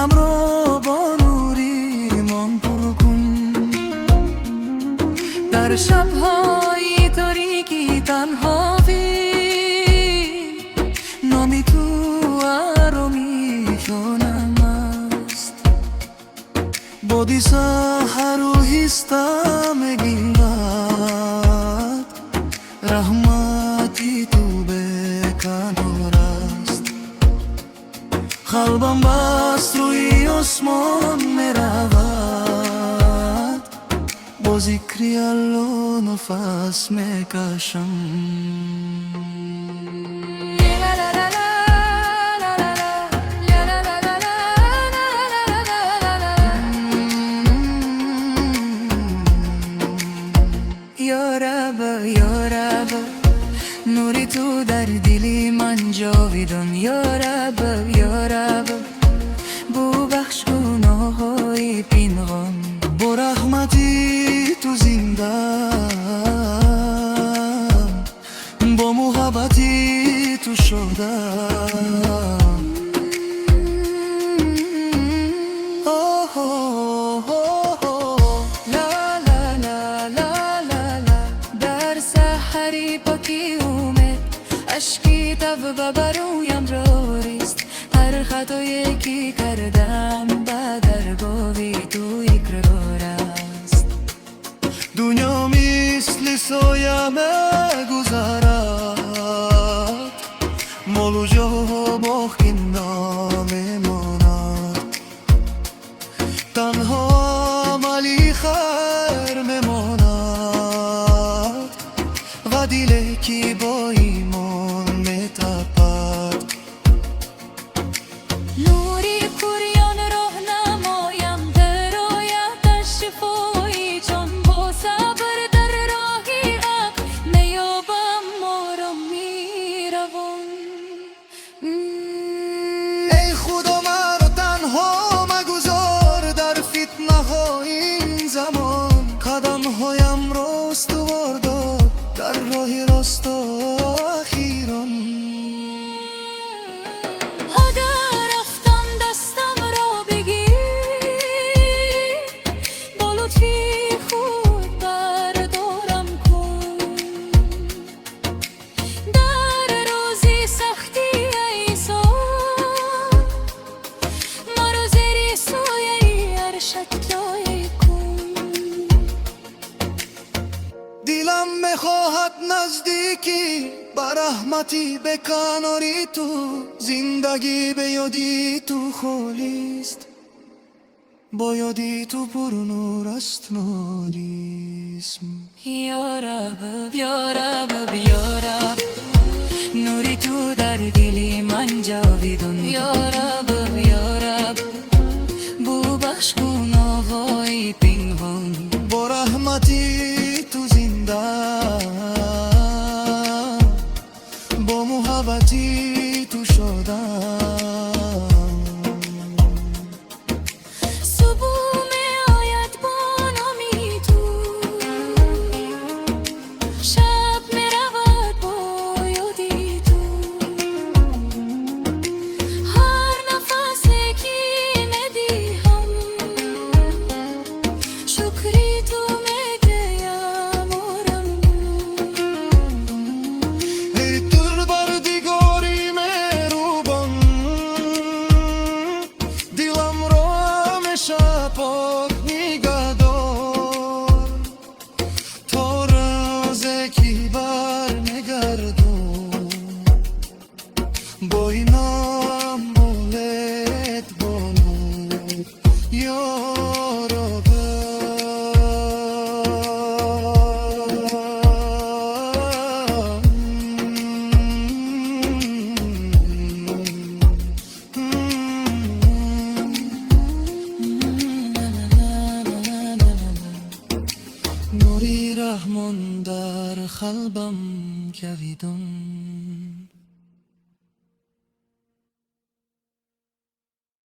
دلم رو با نوریمان پر کن. در شب‌های تاریکی تنهایی نامی تو آرامی کنم است. بودی سحر و هستم گیلد رحمتی تو بکنار است. قلبم بست روی آسمان میرود، با ذکری الله نفس میکشم. یا رب یا رب نوری تو در دلی من جاویدان. یا رب یا رب بو بخش گناههای پنهان. با رحمتی تو زنده، با محبتی تو شدم. پاکی اومد اشکی تب برویم را ریست. هر خطایی که کردم به درگاهی تو اقرار است. دنیا مثل سایه میگذرد، مال و جا باقی نمیماند. تنها عملی خیر میماند و دلی که با ایمان میتپد. نوری پریان راهنمایم در آیتش شفای جان. با صبر در راهی حق میابم آرامی روان. ای خدا مرا تنها مگذار در فتنه های این زمان. قدم هایم را استوار دار در راه راست اخیران. اگر رفتم دستم را بگیر، با لطفی خود بردارم کن. در روزی سختی ایسا مرا زیر سایه ارشد جای کن. دلم میخواهد نزدیکی به رحمتی به کناری تو. زندگی به یادی تو خالیست، با یادی تو پر نور است ناریسم. یا رب یا رب یا رب نوری تو در دلی من جاویدان. یا رب یا رب بو بخش گناههای پنهان. با رحمتی تو زنده، با محبتی تو شدم. صبح می آید با نامی تو، شب می رود با یادی تو. هر نفسی که می دیهم شکری تو می دیم آرم. ای تو بردگاری مهربان، دلم را همیشه پاک نگه دار. تا روزی که برمیگردم با اینم بولد بانو. یا رب نوری رحمان در قلبم کویدان.